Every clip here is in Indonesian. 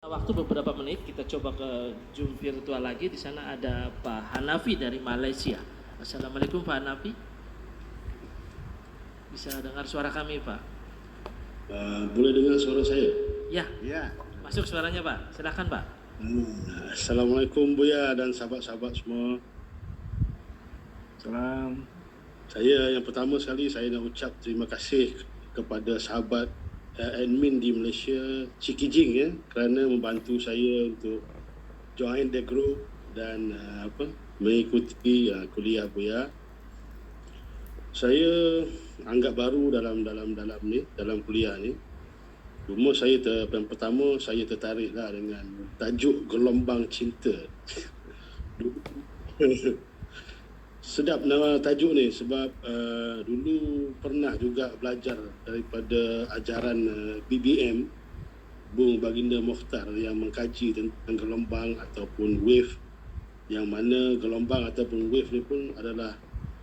Waktu beberapa menit kita coba ke Zoom virtual lagi. Di sana ada Pak Hanafi dari Malaysia. Assalamualaikum Pak Hanafi. Bisa dengar suara kami Pak? Boleh dengar suara saya? Ya. Masuk suaranya Pak. Silakan Pak. Assalamualaikum Buya dan sahabat-sahabat semua. Salam. Saya yang pertama sekali saya nak ucap terima kasih kepada sahabat admin di Malaysia, Ciki Jing ya, kerana membantu saya untuk join the group dan mengikuti kuliah Buya. Saya anggap baru dalam kuliah ni. Cuma yang pertama saya tertariklah dengan tajuk Gelombang Cinta. Sedap nama tajuk ni sebab dulu pernah juga belajar daripada ajaran BBM, Bung Baginda Mokhtar, yang mengkaji tentang gelombang ataupun wave, yang mana gelombang ataupun wave ni pun adalah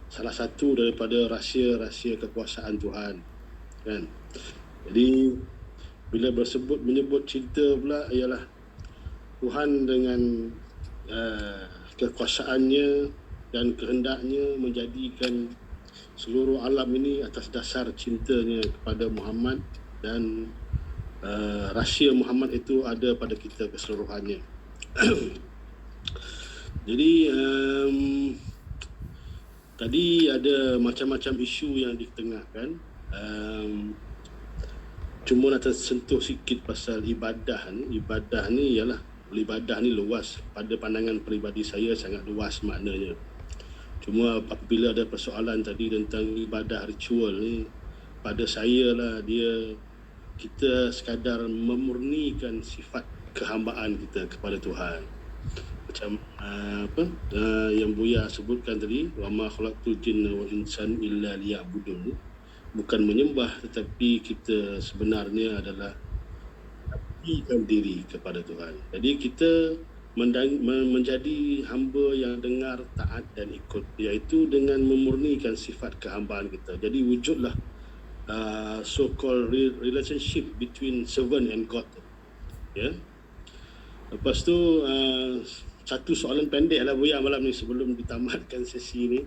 salah satu daripada rahsia-rahsia kekuasaan Tuhan, kan? Jadi bila menyebut cinta pula ialah Tuhan dengan kekuasaannya dan kehendaknya menjadikan seluruh alam ini atas dasar cintanya kepada Muhammad, dan rahsia Muhammad itu ada pada kita keseluruhannya. Jadi tadi ada macam-macam isu yang ditengahkan. Cuma nak tersentuh sikit pasal ibadah ni. Ibadah ni ialah, ibadah ni luas. Pada pandangan peribadi saya sangat luas maknanya. Cuma apabila ada persoalan tadi tentang ibadah ritual ni, pada saya lah kita sekadar memurnikan sifat kehambaan kita kepada Tuhan. Macam yang Buya sebutkan tadi, wa ma khalaqtul jinna wal insan illa liya'budun. Bukan menyembah, tetapi kita sebenarnya adalah mengabdikan diri kepada Tuhan. Jadi kita menjadi hamba yang dengar, taat dan ikut, iaitu dengan memurnikan sifat kehambaan kita. Jadi wujudlah so-called relationship between servant and God. Ya. Lepas tu satu soalan pendek lah Buya malam ni sebelum ditamatkan sesi ni.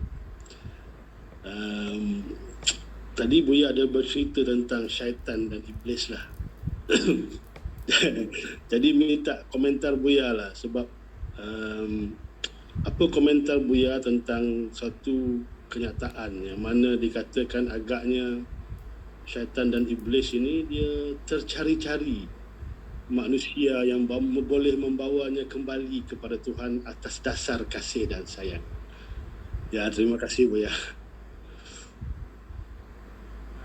Tadi Buya ada bercerita tentang syaitan dan iblis lah. Jadi minta komentar Buya lah, sebab apa komentar Buya tentang satu kenyataan yang mana dikatakan agaknya syaitan dan iblis ini dia tercari-cari manusia yang boleh membawanya kembali kepada Tuhan atas dasar kasih dan sayang. Ya, terima kasih Buya.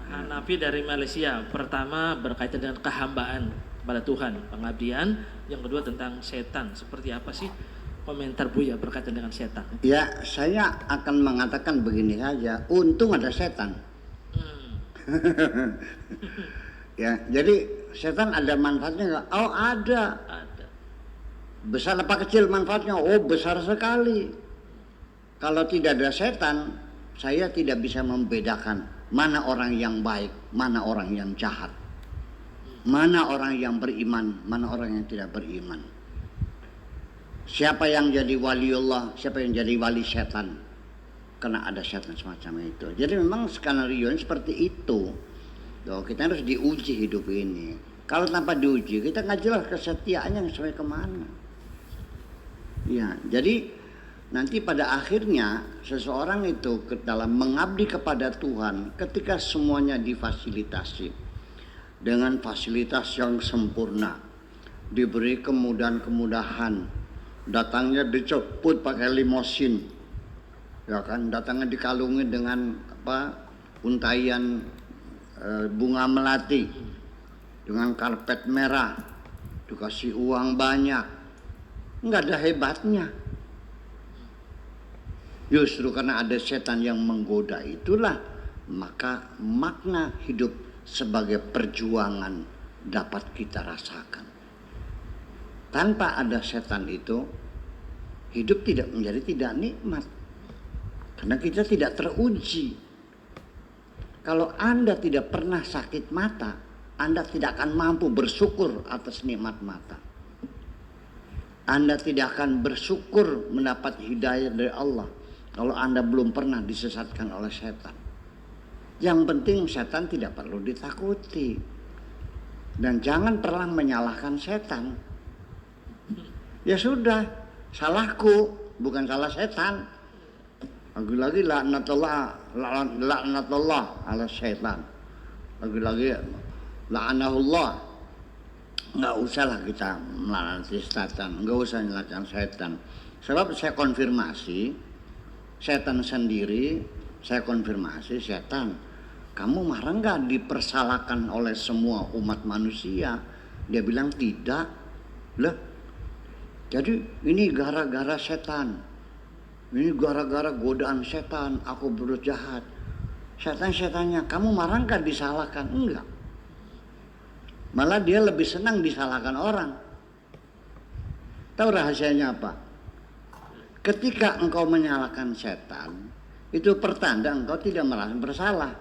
Hanafi dari Malaysia. Pertama berkaitan dengan kehambaan kepada Tuhan, pengabdian. Yang kedua tentang setan. Seperti apa sih komentar Buya berkaitan dengan setan? Ya, saya akan mengatakan begini saja. Untung ada setan. Ya, jadi setan ada manfaatnya nggak? Oh, ada. Ada. Besar apa kecil manfaatnya? Oh, besar sekali. Kalau tidak ada setan, saya tidak bisa membedakan mana orang yang baik, mana orang yang jahat, mana orang yang beriman, mana orang yang tidak beriman. Siapa yang jadi waliullah, siapa yang jadi wali setan, karena ada setan semacam itu. Jadi memang skenario seperti itu. Loh, kita harus diuji hidup ini. Kalau tanpa diuji, kita nggak jelas kesetiaannya sampai kemana. Ya, jadi nanti pada akhirnya seseorang itu dalam mengabdi kepada Tuhan, ketika semuanya difasilitasi dengan fasilitas yang sempurna, diberi kemudahan-kemudahan, datangnya dijemput pakai limosin, ya kan, datangnya dikalungi dengan untaian bunga melati, dengan karpet merah, dikasih uang banyak, nggak ada hebatnya. Justru karena ada setan yang menggoda itulah, maka makna hidup sebagai perjuangan dapat kita rasakan. Tanpa ada setan itu, hidup menjadi tidak nikmat. Karena kita tidak teruji. Kalau Anda tidak pernah sakit mata, Anda tidak akan mampu bersyukur atas nikmat mata. Anda tidak akan bersyukur mendapat hidayah dari Allah kalau Anda belum pernah disesatkan oleh setan. Yang penting setan tidak perlu ditakuti. Dan jangan pernah menyalahkan setan. Ya sudah, salahku, bukan salah setan. Lagi-lagi laknatullah ala setan. Lagi-lagi la'anahullah. Nggak usahlah kita melaknati setan, nggak usah menyalahkan setan. Sebab saya konfirmasi setan sendiri, saya konfirmasi setan, kamu marah nggak dipersalahkan oleh semua umat manusia? Dia bilang tidak. Lah, jadi ini gara-gara setan, ini gara-gara godaan setan, aku berbuat jahat. Setan-setannya, kamu marah nggak disalahkan? Enggak. Malah dia lebih senang disalahkan orang. Tahu rahasianya apa? Ketika engkau menyalahkan setan, itu pertanda engkau tidak merasa bersalah.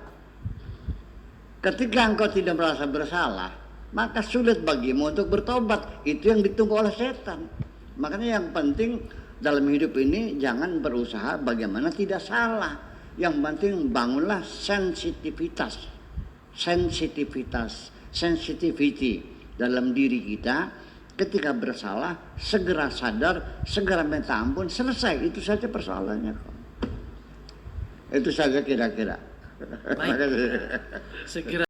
Ketika engkau tidak merasa bersalah, maka sulit bagimu untuk bertobat. Itu yang ditunggu oleh setan. Makanya yang penting dalam hidup ini jangan berusaha bagaimana tidak salah. Yang penting bangunlah sensitivity dalam diri kita. Ketika bersalah segera sadar, segera minta ampun, selesai. Itu saja persoalannya kok. Itu saja kira-kira. Baik. Segera